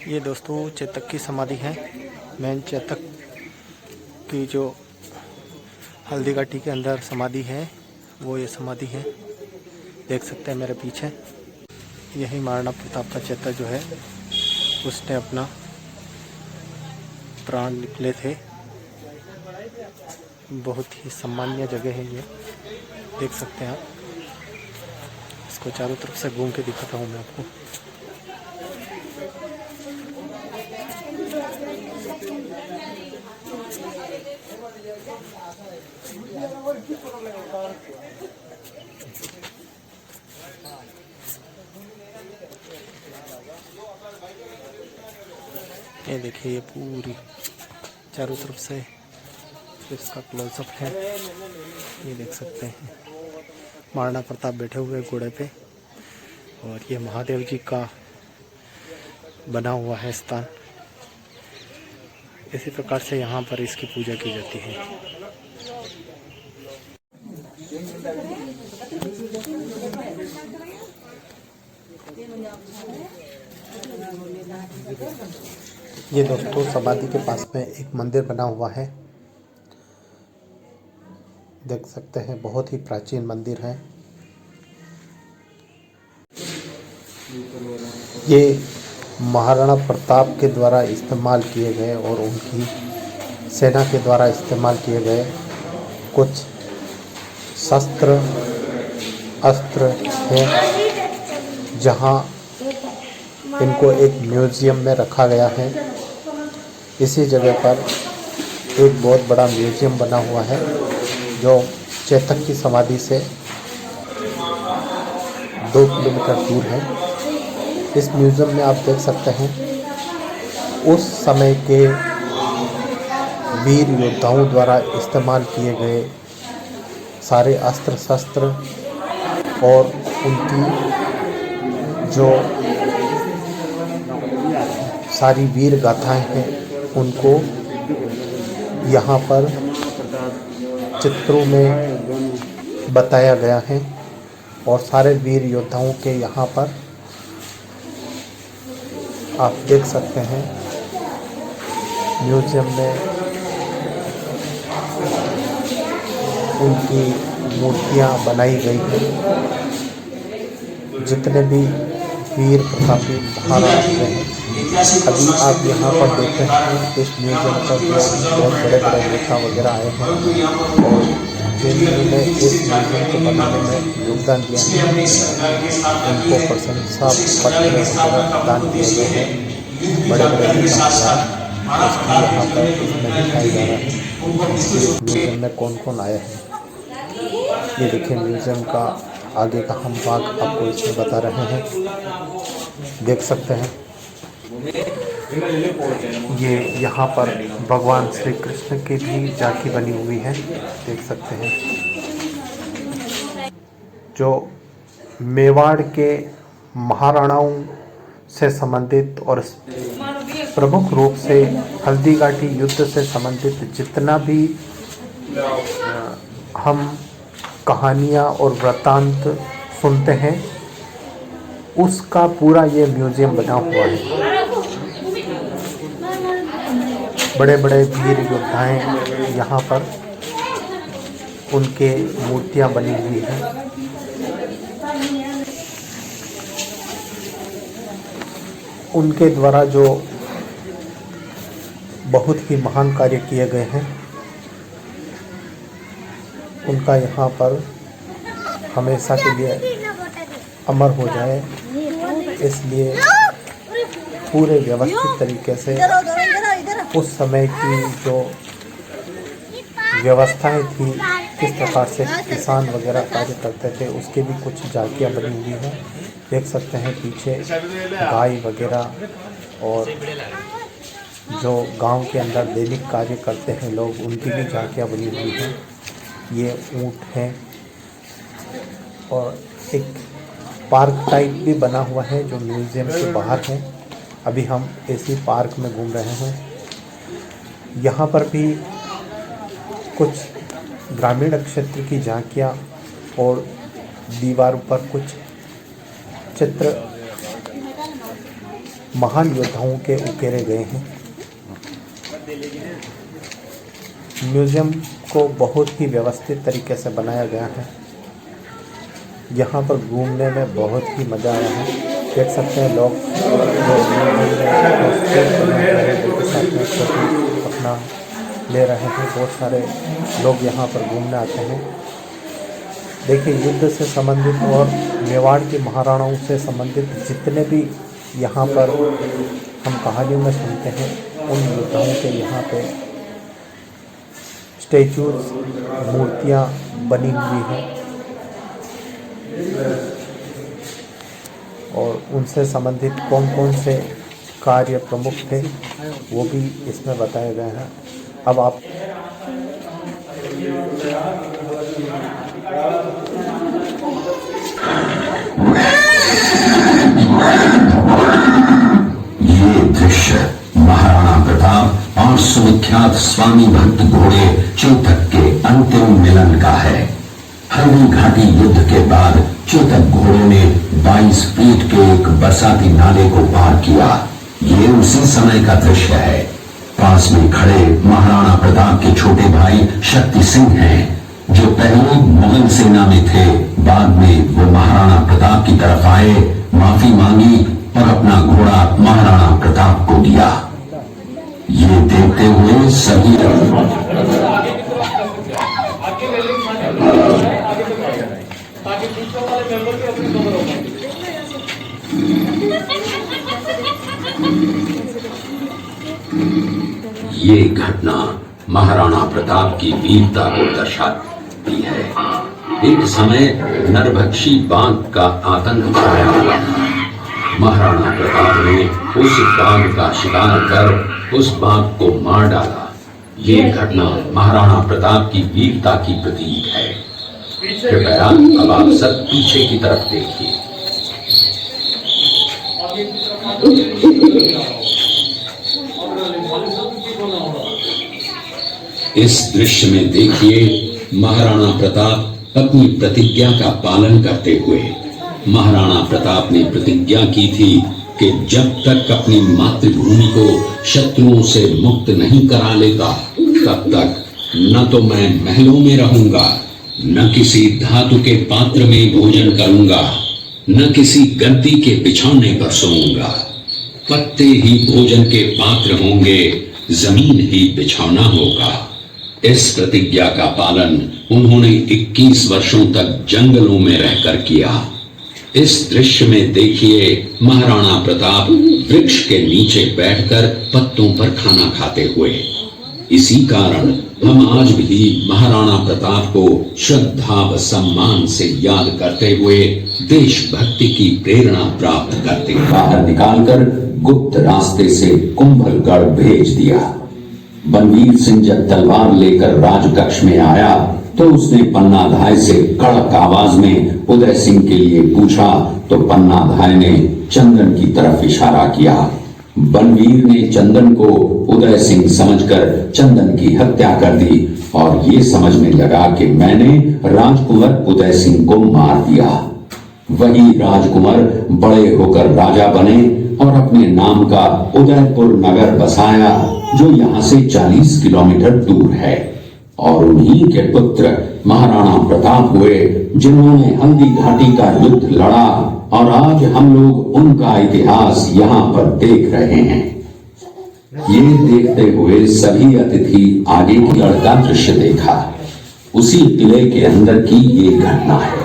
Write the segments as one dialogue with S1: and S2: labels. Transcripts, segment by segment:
S1: ये दोस्तों चेतक की समाधि है। मेन चेतक की जो हल्दी घाटी के अंदर समाधि है वो ये समाधि है, देख सकते हैं मेरे पीछे। यही महाराणा प्रताप का चेतक जो है उसने अपना प्राण निकले थे। बहुत ही सम्मानीय जगह है ये, देख सकते हैं आप। इसको चारों तरफ से घूम के दिखाता हूँ मैं आपको। ये देखिए, ये पूरी चारों तरफ से इसका क्लोजअप है, ये देख सकते हैं। महाराणा प्रताप बैठे हुए घोड़े पे, और ये महादेव जी का बना हुआ है स्थान। इसी प्रकार से यहाँ पर इसकी पूजा की जाती है। ये दोस्तों समाधि के पास में एक मंदिर बना हुआ है, देख सकते हैं। बहुत ही प्राचीन मंदिर है ये। महाराणा प्रताप के द्वारा इस्तेमाल किए गए और उनकी सेना के द्वारा इस्तेमाल किए गए कुछ शस्त्र अस्त्र हैं, जहां इनको एक म्यूज़ियम में रखा गया है। इसी जगह पर एक बहुत बड़ा म्यूज़ियम बना हुआ है जो चेतक की समाधि से 2 किलोमीटर दूर है। इस म्यूज़ियम में आप देख सकते हैं उस समय के वीर योद्धाओं द्वारा इस्तेमाल किए गए सारे अस्त्र शस्त्र और उनकी जो सारी वीर गाथाएं हैं उनको यहाँ पर चित्रों में बताया गया है। और सारे वीर योद्धाओं के यहाँ पर आप देख सकते हैं म्यूज़ियम में उनकी मूर्तियाँ बनाई गई हैं। जितने भी वीर प्रतापी महाराज हैं, अभी आप यहाँ पर देख रहे हैं इस म्यूज़ियम पर बहुत बड़े बड़े नेता वगैरह आए हैं और जिन्होंने इस म्यूज़ियम को बनाने में योगदान दिया है उनको प्रशंसा पत्र वगैरह दान किए गए हैं बड़े बड़े नेता द्वारा। उसकी यहाँ पर इसमें दिखाया जा रहा है इस म्यूज़ियम में कौन कौन आया है। ये देखिए म्यूज़ियम का आगे का हम भाग आपको इसमें बता रहे हैं, देख सकते हैं। ये यहाँ पर भगवान श्री कृष्ण की भी झांकी बनी हुई है, देख सकते हैं। जो मेवाड़ के महाराणाओं से संबंधित और प्रमुख रूप से हल्दी घाटी युद्ध से संबंधित जितना भी हम कहानियाँ और वृत्तांत सुनते हैं उसका पूरा ये म्यूज़ियम बना हुआ है। बड़े बड़े वीर योद्धाएं यहाँ पर उनके मूर्तियाँ बनी हुई हैं। उनके द्वारा जो बहुत ही महान कार्य किए गए हैं उनका यहाँ पर हमेशा के लिए अमर हो जाए, इसलिए पूरे व्यवस्थित तरीके से उस समय की जो व्यवस्थाएं थी, किस प्रकार से किसान वगैरह कार्य करते थे, उसके भी कुछ झांकियाँ बनी हुई हैं। देख सकते हैं पीछे गाय वगैरह और जो गांव के अंदर दैनिक कार्य करते हैं लोग, उनकी भी झांकियाँ बनी हुई हैं। ये ऊँट है और एक पार्क टाइप भी बना हुआ है जो म्यूज़ियम के बाहर है। अभी हम इसी पार्क में घूम रहे हैं। यहाँ पर भी कुछ ग्रामीण क्षेत्र की झांकियाँ और दीवारों पर कुछ चित्र महान योद्धाओं के उकेरे गए हैं। म्यूज़ियम को बहुत ही व्यवस्थित तरीके से बनाया गया है। यहाँ पर घूमने में बहुत ही मज़ा आया है। देख सकते हैं लोग अपना ले रहे हैं। बहुत सारे लोग यहाँ पर घूमने आते हैं। देखिए, युद्ध से संबंधित और मेवाड़ की महाराणाओं से संबंधित जितने भी यहाँ पर हम कहानियों में सुनते हैं, उन योद्धाओं के यहाँ पे स्टैचूज, मूर्तियाँ बनी हुई हैं और उनसे संबंधित कौन कौन से कार्य प्रमुख थे वो भी इसमें बताए गए हैं। अब आप
S2: ये दृश्य महाराणा प्रताप और सुविख्यात स्वामी भक्त घोड़े चोतक के अंतिम मिलन का है। हल्दी घाटी युद्ध के बाद चोतक घोड़ों ने 22 फीट के एक बरसाती नाले को पार किया। ये उसी समय का दृश्य है। पास में खड़े महाराणा प्रताप के छोटे भाई शक्ति सिंह हैं, जो पहले मुगल सेना में थे। बाद में वो महाराणा प्रताप की तरफ आए, माफी मांगी और अपना घोड़ा महाराणा प्रताप को दिया। ये देखते हुए सभी ये घटना महाराणा प्रताप की वीरता को दर्शाती है। एक समय नरभक्षी बाघ का आतंक छाया हुआ था। महाराणा प्रताप ने उस बाघ का शिकार कर उस बाघ को मार डाला। ये घटना महाराणा प्रताप की वीरता की प्रतीक है। कृपया अब आप सब पीछे की तरफ देखिए। इस दृश्य में देखिए महाराणा प्रताप अपनी प्रतिज्ञा का पालन करते हुए। महाराणा प्रताप ने प्रतिज्ञा की थी कि जब तक अपनी मातृभूमि को शत्रुओं से मुक्त नहीं करा लेता, तब तक न तो मैं महलों में रहूंगा, न किसी धातु के पात्र में भोजन करूंगा, न किसी गद्दी के बिछौने पर सोऊंगा। पत्ते ही भोजन के पात्र होंगे, जमीन ही बिछौना होगा। इस प्रतिज्ञा का पालन उन्होंने 21 वर्षों तक जंगलों में रहकर किया। इस दृश्य में देखिए महाराणा प्रताप वृक्ष के नीचे बैठकर पत्तों पर खाना खाते हुए। इसी कारण हम आज भी महाराणा प्रताप को श्रद्धा व सम्मान से याद करते हुए देशभक्ति की प्रेरणा प्राप्त करते हैं। बाहर निकालकर गुप्त रास्ते से कुंभलगढ़ भेज दिया। बनवीर सिंह जब तलवार लेकर राजकक्ष में आया तो उसने पन्नाधाय से कड़क आवाज में उदय सिंह के लिए पूछा, तो पन्नाधाय ने चंदन की तरफ इशारा किया। बनवीर ने चंदन को उदय सिंह समझकर चंदन की हत्या कर दी और ये समझने लगा कि मैंने राजकुंवर उदय सिंह को मार दिया। वही राजकुंवर बड़े होकर राजा बने और अपने नाम का उदयपुर नगर बसाया, जो यहाँ से 40 किलोमीटर दूर है। और उन्हीं के पुत्र महाराणा प्रताप हुए, जिन्होंने हल्दी घाटी का युद्ध लड़ा और आज हम लोग उनका इतिहास यहाँ पर देख रहे हैं। ये देखते हुए सभी अतिथि आगे की लड़का दृश्य देखा। उसी किले के अंदर की ये घटना है।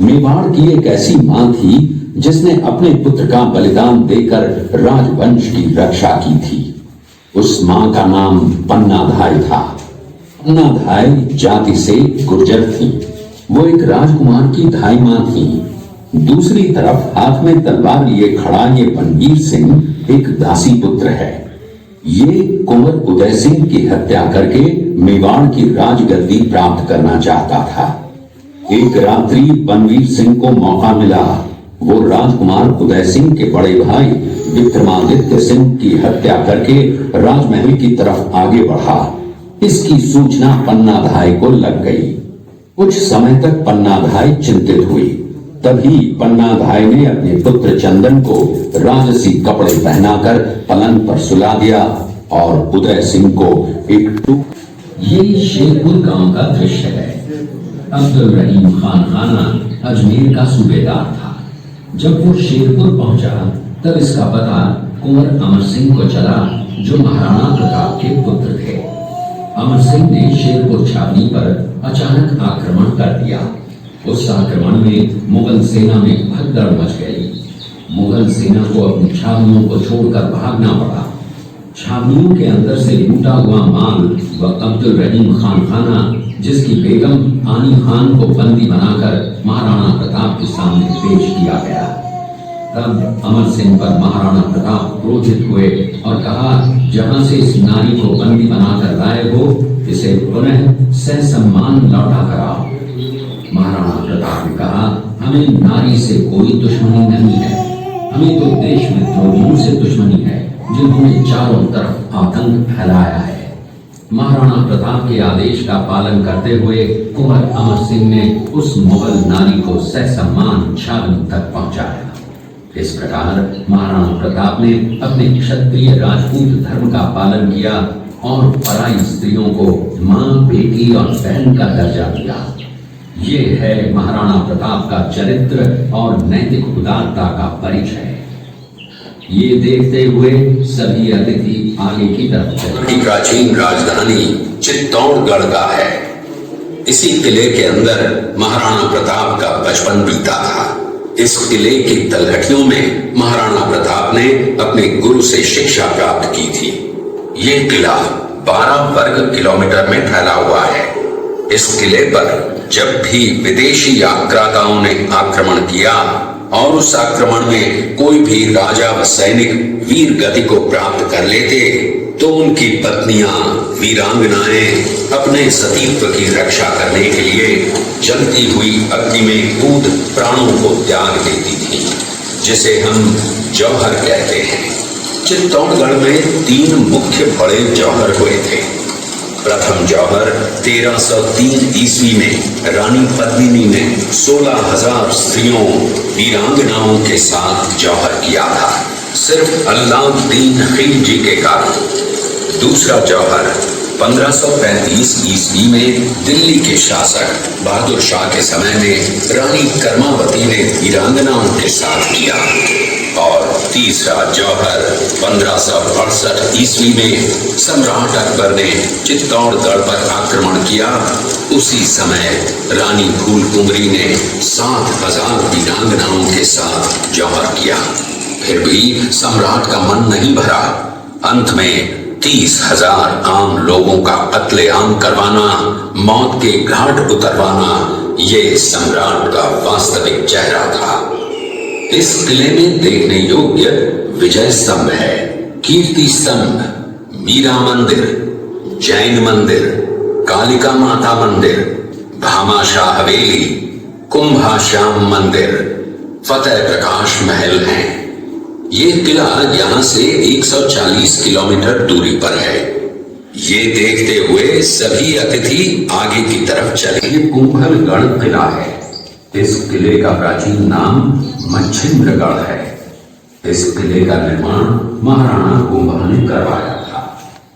S2: मेवाड़ की एक ऐसी मां थी जिसने अपने पुत्र का बलिदान देकर राजवंश की रक्षा की थी। उस मां का नाम पन्नाधाय था। पन्नाधाय जाति से गुर्जर थी। वो एक राजकुमार की धाई मां थी। दूसरी तरफ हाथ में तलवार लिए खड़ा ये बनवीर सिंह एक दासी पुत्र है। ये कुंवर उदय सिंह की हत्या करके मेवाड़ की राजगद्दी प्राप्त करना चाहता था। एक रात्रि बनवीर सिंह को मौका मिला। वो राजकुमार उदय सिंह के बड़े भाई विक्रमादित्य सिंह की हत्या करके राजमहल की तरफ आगे बढ़ा। इसकी सूचना पन्नाधाय को लग गई। कुछ समय तक पन्नाधाय चिंतित हुई। तभी पन्नाधाय ने अपने पुत्र चंदन को राजसी कपड़े पहनाकर पलंग पर सुला दिया और उदय सिंह को ये शेरपुर गांव का दृश्य है। अब्दुल रहीम खान खाना अजमेर का सूबेदार था। जब वो शेरपुर पहुंचा तब इसका पता कुंवर अमर सिंह को चला, जो महाराणा प्रताप के पुत्र थे। अमर सिंह ने शेरपुर छावनी पर अचानक आक्रमण कर दिया। उस आक्रमण में मुगल सेना में भगदड़ मच गई। मुगल सेना को अपनी छावनियों को छोड़कर भागना पड़ा। छावनियों के अंदर से लूटा हुआ माल व अब्दुल रहीम खान खाना, जिसकी बेगम आनी खान को बंदी बनाकर महाराणा प्रताप के सामने पेश किया गया। तब अमर सिंह पर महाराणा प्रताप क्रोधित हुए और कहा, जहां से इस नारी को बंदी बनाकर लाए हो, इसे पुनः ससम्मान लौटा कर आओ। महाराणा प्रताप ने कहा, हमें नारी से कोई दुश्मनी नहीं है, हमें तो देशद्रोहियों से दुश्मनी है, जिन्होंने चारों तरफ आतंक फैलाया है। महाराणा प्रताप के आदेश का पालन करते हुए कुंवर अमर सिंह ने उस मुगल नारी को ससम्मान छावनी तक पहुंचाया। इस प्रकार महाराणा प्रताप ने अपने क्षत्रिय राजपूत धर्म का पालन किया और पराई स्त्रियों को मां, बेटी और बहन का दर्जा दिया। ये है महाराणा प्रताप का चरित्र और नैतिक उदारता का परिचय। ये देखते हुए सभी अतिथि आगे की तरफ चले।
S3: प्राचीन राजधानी चित्तौड़गढ़ का है। इसी किले के अंदर महाराणा प्रताप का बचपन बीता था। इस किले की तलहटियों में महाराणा प्रताप ने अपने गुरु से शिक्षा प्राप्त की थी। ये किला 12 वर्ग किलोमीटर में फैला हुआ है। इस किले पर जब भी विदेशी आक्रांताओं ने आक्रमण किया और उस आक्रमण में कोई भी राजा व सैनिक वीर गति को प्राप्त कर लेते, तो उनकी पत्नियां वीरांगनाएं अपने सतीत्व की रक्षा करने के लिए जलती हुई अग्नि में कूद प्राणों को त्याग देती थी, जिसे हम जौहर कहते हैं। चित्तौड़गढ़ में 3 मुख्य बड़े जौहर हुए थे। प्रथम जौहर 1303 ईस्वी में रानी पद्मिनी ने 16,000 स्त्रियों वीरांगनाओं के साथ जौहर किया था, सिर्फ अल्लाउद्दीन खिलजी के कारण। दूसरा जौहर 1535 ईस्वी में दिल्ली के शासक बहादुर शाह के समय में रानी कर्मावती ने वीरांगनाओं के साथ किया। और तीसरा जौहर 1568 ईस्वी में सम्राट अकबर ने चित्तौड़गढ़ पर आक्रमण किया। उसी समय रानी फूलकुंवरी ने 7,000 वीरांगनाओं के साथ जौहर किया। फिर भी सम्राट का मन नहीं भरा। अंत में 30,000 आम लोगों का कत्लेआम करवाना, मौत के घाट उतरवाना, ये सम्राट का वास्तविक चेहरा था। इस किले में देखने योग्य विजय स्तंभ है, कीर्ति स्तंभ, मीरा मंदिर, जैन मंदिर, कालिका माता मंदिर, भामाशाह हवेली, कुंभाश्याम मंदिर, फतेह प्रकाश महल है। ये किला यहाँ से 140 किलोमीटर दूरी पर है। ये देखते हुए सभी अतिथि आगे की तरफ चले।
S2: ये कुंभलगढ़ किला है। इस किले का प्राचीन नाम मच्छिंद्रगढ़ है। इस किले का निर्माण महाराणा कुंभा ने करवाया था।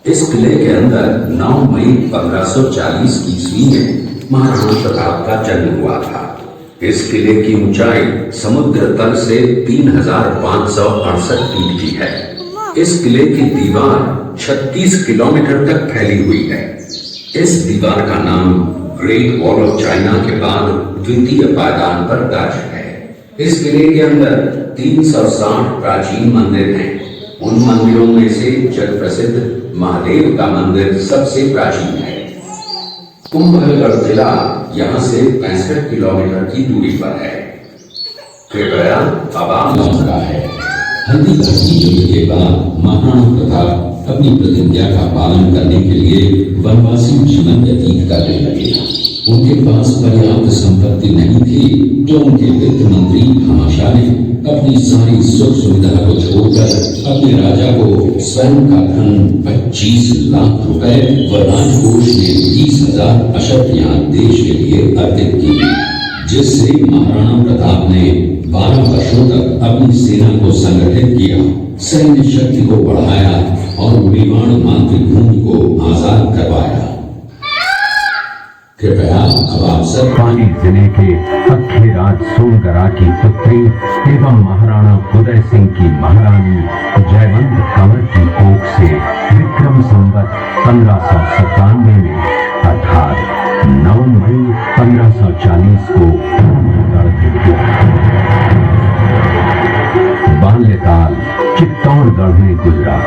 S2: इस किले के अंदर 9 मई 1540 ईस्वी में महाराणा प्रताप का जन्म हुआ था। इस किले की ऊंचाई समुद्र तल से 3,568 फीट की है। इस किले की दीवार 36 किलोमीटर तक फैली हुई है। इस दीवार का नाम ग्रेट वॉल ऑफ चाइना के बाद द्वितीय पायदान पर दर्ज है। इस किले के अंदर 360 प्राचीन मंदिर हैं। उन मंदिरों में से जग प्रसिद्ध महादेव का मंदिर सबसे प्राचीन है। कुंभलगढ़ किला यहाँ से 65 किलोमीटर की दूरी पर है। कृपया अब आप का है। हल्दी घाटी युद्ध के बाद महाराणा प्रताप अपनी प्रतिज्ञा का पालन करने के लिए वनवासी जीवन व्यतीत करने लगे। उनके पास पर्याप्त संपत्ति नहीं थी, तो उनके वित्त मंत्री भामाशाह ने अपनी सारी सुख सुविधा को छोड़कर अपने राजा को स्वयं का धन 25 लाख रुपए व राजकोष में 20,000 अशर्तियां देश के लिए अर्पित की, जिससे महाराणा प्रताप ने 12 वर्षों तक अपनी सेना को संगठित किया, सैन्य शक्ति को बढ़ाया और मेवाड़ मातृभूमि को आजाद करवाया। कृपया अब आप सब
S4: पाली जिले के अखेराज सोनगरा की पुत्री एवं महाराणा उदय सिंह की महारानी जयवंत कंवर की कोख से विक्रम संवत 1597 में अर्थात 9 मई 1540 को बाल्यकाल चित्तौड़गढ़ में गुजरा।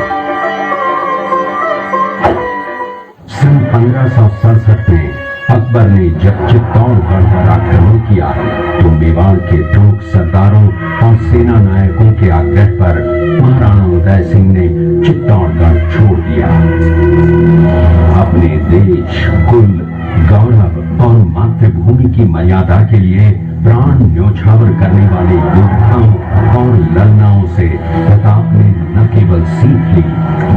S4: सन 1567 में अकबर ने जब चित्तौड़गढ़ पर आक्रमण किया तो मेवाड़ के प्रमुख सरदारों और सेना नायकों के आग्रह पर महाराणा उदय सिंह ने चित्तौड़गढ़ छोड़ दिया। अपने देश, कुल, गौरव और मातृभूमि की मर्यादा के लिए प्राण न्योछावर करने वाले योद्धाओं और ललनाओं से प्रताप ने न केवल सीख ली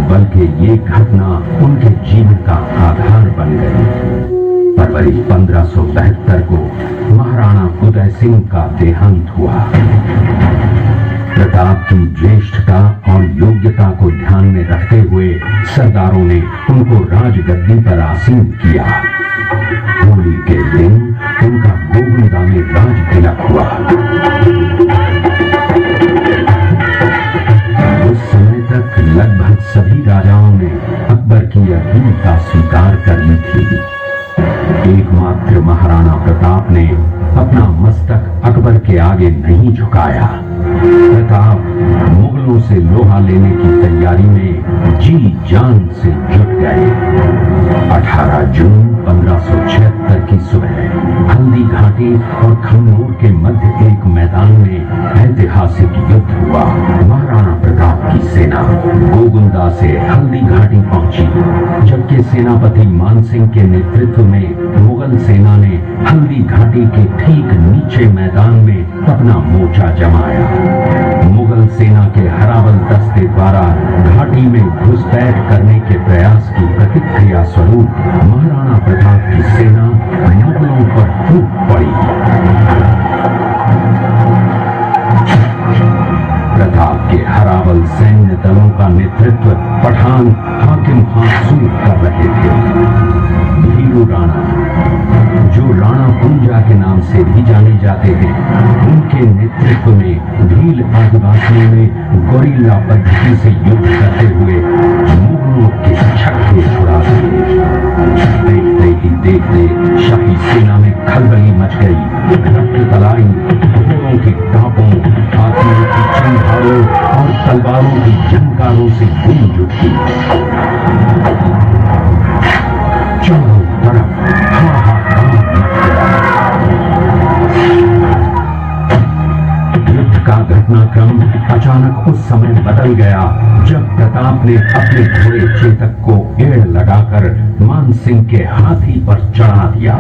S4: बल्कि ये घटना उनके जीवन का आधार बन गई। फरवरी 1572 को महाराणा उदय सिंह का देहांत हुआ। प्रताप की ज्येष्ठता और योग्यता को ध्यान में रखते हुए सरदारों ने उनको राजगद्दी पर आसीन किया। होली के दिन उनका गोविंदा में राज तिलक हुआ। उस समय तक लगभग सभी राजाओं ने अकबर की अधीनता स्वीकार कर ली थी। एकमात्र महाराणा प्रताप ने अपना मस्तक अकबर के आगे नहीं झुकाया। प्रताप मुगलों से लोहा लेने की तैयारी में जी जान से जुट गए। 18 जून 1576 की सुबह हल्दी घाटी और खन्नौर के मध्य एक मैदान में ऐतिहासिक युद्ध हुआ। महाराणा प्रताप की सेना गोगुंदा से हल्दी घाटी पहुंची, जबकि सेनापति मानसिंह के नेतृत्व में मुगल सेना ने हल्दी घाटी के ठीक नीचे मैदान में अपना मोर्चा जमाया। मुगल सेना के हरावल दस्ते द्वारा घाटी में घुसपैठ करने के प्रयास की प्रतिक्रिया स्वरूप महाराणा प्रताप की सेना मुगलों पर टूट पड़ी। प्रताप के हरावल सैन्य दलों का नेतृत्व पठान हाकिम खान सूर कर रहे थे। भीरू राणा, जो राणा कुंजा के नाम से भी जाने जाते हैं, उनके नेतृत्व में भील आदिवासियों में गोरिल्ला पद्धति से युद्ध करते हुए मुगलों के छक्के छुड़ा दिए। देखते ही देखते शाही सेना में खलबली मच गई। रक्त तलाई, घोड़ों के टापों, हाथियों की चंघारों और तलवारों की झंकारों से गूंज उठी। चारों तरफ हाहाकार मच गया। युद्ध का घटनाक्रम अचानक उस समय बदल गया जब प्रताप ने अपने घोड़े चेतक को एड़ लगाकर मानसिंह के हाथी पर चढ़ा दिया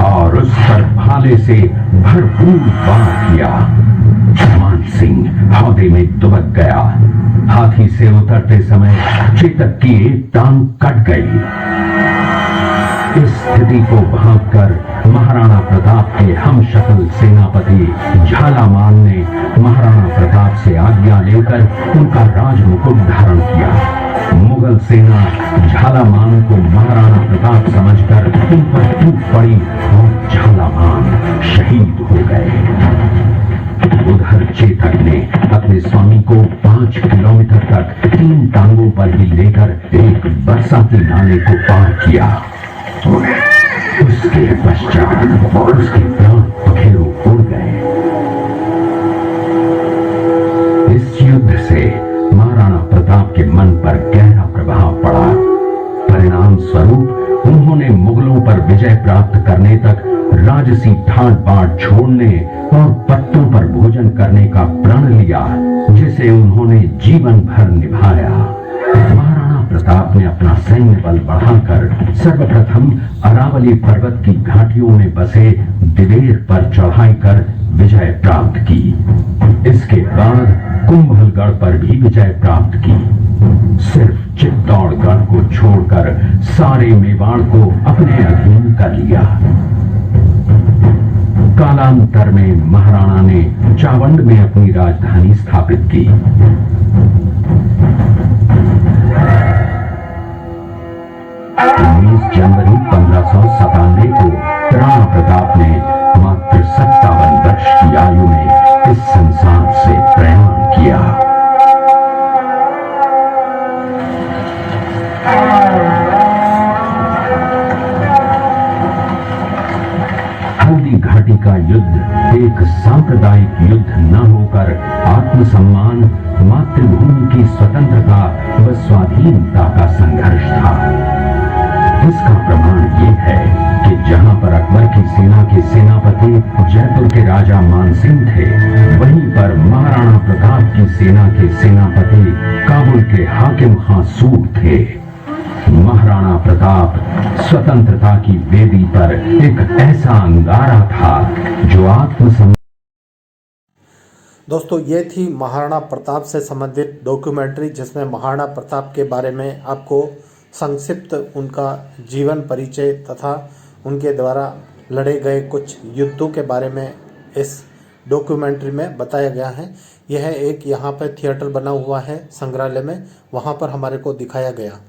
S4: और उस पर भाले से भरपूर वार किया। मानसिंह हौदे में दुबक गया। हाथी से उतरते समय चेतक की एक टांग कट गई। इस स्थिति को भांपकर महाराणा प्रताप के हमशक्ल सेनापति झालामान ने महाराणा प्रताप से आज्ञा लेकर उनका राजमुकुट धारण किया। मुगल सेना झालामान को महाराणा प्रताप समझकर उन पर टूट पड़ी और झालामान शहीद हो गए। उधर चेतक ने अपने स्वामी को 5 किलोमीटर तक 3 टांगों पर ही लेकर एक बरसाती नाले को पार किया। उसके पश्चात उसके प्राण पखेरु उड़ गए। इस युद्ध से महाराणा प्रताप के मन पर गहरा प्रभाव पड़ा। परिणाम स्वरूप उन्होंने मुगलों पर विजय प्राप्त करने तक राजसी ठाट बाट छोड़ने और पत्तों पर भोजन करने का प्रण लिया, जिसे उन्होंने जीवन भर निभाया। महाराणा प्रताप ने अपना सैन्य बल बढ़ाकर सर्वप्रथम अरावली पर्वत की घाटियों में बसे दिवेर पर चढ़ाई कर विजय प्राप्त की। इसके बाद कुंभलगढ़ पर भी विजय प्राप्त की। सिर्फ चित्तौड़गढ़ को छोड़कर सारे मेवाड़ को अपने अधीन कर लिया। कालांतर में महाराणा ने चावंड में अपनी राजधानी स्थापित की। 19 जनवरी 1597 को राणा प्रताप ने मात्र 57 वर्ष की आयु में इस संसार से प्रयाण किया। हल्दी घाटी का युद्ध एक सांप्रदायिक युद्ध न होकर आत्मसम्मान, मातृभूमि की स्वतंत्रता व स्वाधीनता का संघर्ष था। इसका प्रमाण ये है कि जहां पर अकबर की सेना के सेनापति जयपुर के राजा मानसिंह थे, वहीं पर महाराणा प्रताप की सेना के सेनापति काबुल के हाकिम खां सूर थे। महाराणा प्रताप स्वतंत्रता की वेदी पर एक ऐसा अंगारा था जो आत्मसम्मान।
S1: दोस्तों, ये थी महाराणा प्रताप से संबंधित डॉक्यूमेंट्री, जिसमें महाराणा प्रताप के बारे में आपको संक्षिप्त उनका जीवन परिचय तथा उनके द्वारा लड़े गए कुछ युद्धों के बारे में इस डॉक्यूमेंट्री में बताया गया है। यह एक यहाँ पर थिएटर बना हुआ है संग्रहालय में, वहाँ पर हमारे को दिखाया गया।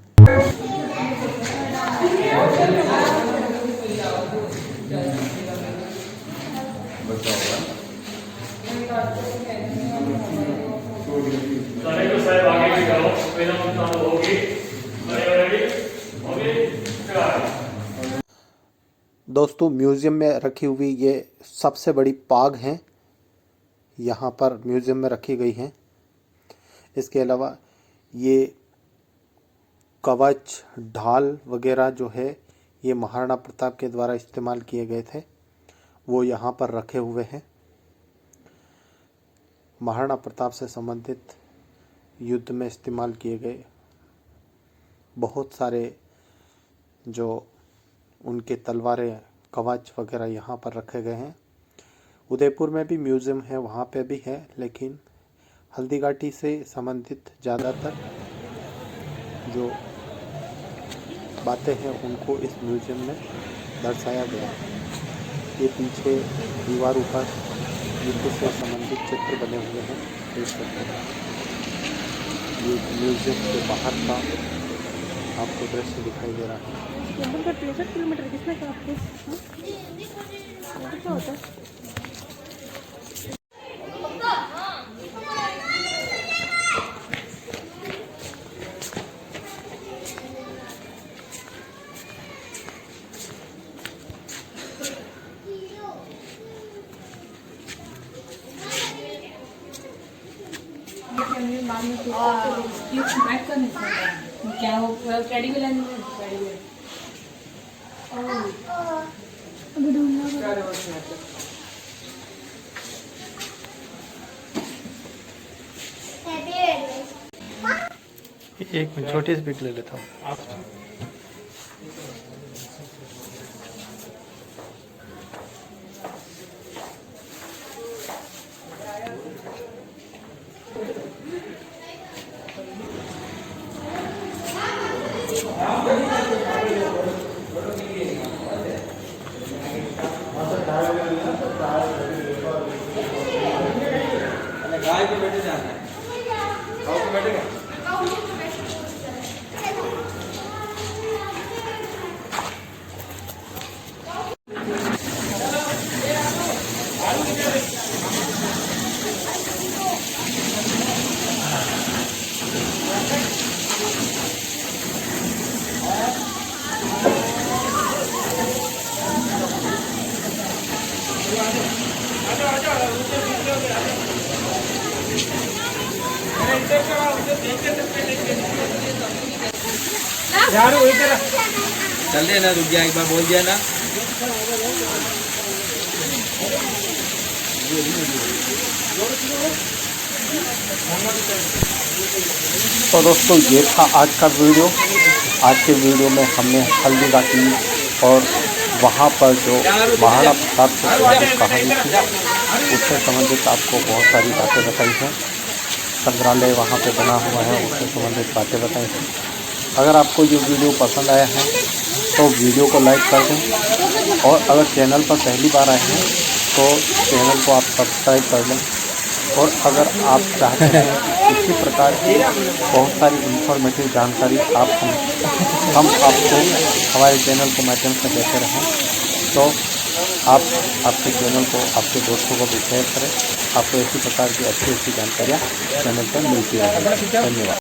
S1: दोस्तों, म्यूज़ियम में रखी हुई ये सबसे बड़ी पाग हैं, यहाँ पर म्यूज़ियम में रखी गई हैं। इसके अलावा ये कवच, ढाल वगैरह जो है ये महाराणा प्रताप के द्वारा इस्तेमाल किए गए थे, वो यहाँ पर रखे हुए हैं। महाराणा प्रताप से संबंधित युद्ध में इस्तेमाल किए गए बहुत सारे जो उनके तलवारें, कवच वगैरह यहाँ पर रखे गए हैं। उदयपुर में भी म्यूज़ियम है, वहाँ पे भी है, लेकिन हल्दी घाटी से संबंधित ज़्यादातर जो बातें हैं उनको इस म्यूज़ियम में दर्शाया गया है। ये पीछे दीवारों पर युद्ध से संबंधित चित्र बने हुए हैं, देख सकते हैं। ये म्यूज़ियम के बाहर का आपको दृश्य दिखाई दे रहा है।
S5: 63 किलोमीटर कितना का आपको क्या होता है?
S6: क्या हो क्रेडिबल है?
S1: एक मिनट, छोटी सी पिक ले लेता हूँ।
S7: गाय पे बैठे जाना है, गाँव पे बैठेगा। चल दे ना, रुक गया, एक बार बोल दिया ना।
S1: तो दोस्तों, ये था आज का वीडियो। आज के वीडियो में हमने हल्दी घाटी और वहाँ पर जो महाराणा प्रताप से संबंधित कहानी थी उससे संबंधित आपको बहुत सारी बातें बताई हैं। संग्रहालय वहाँ पे बना हुआ है, उससे संबंधित बातें बताई हैं। अगर आपको ये वीडियो पसंद आया है तो वीडियो को लाइक कर दें, और अगर चैनल पर पहली बार आए हैं तो चैनल को आप सब्सक्राइब कर लें। और अगर आप चाहते हैं इसी प्रकार की बहुत सारी इंफॉर्मेटिव जानकारी हम आपको हमारे चैनल के माध्यम से देते रहें, तो आप आपके चैनल को आपके दोस्तों को भी शेयर करें। आपको इसी प्रकार की अच्छी जानकारियाँ चैनल पर मिलती रहेंगी। धन्यवाद।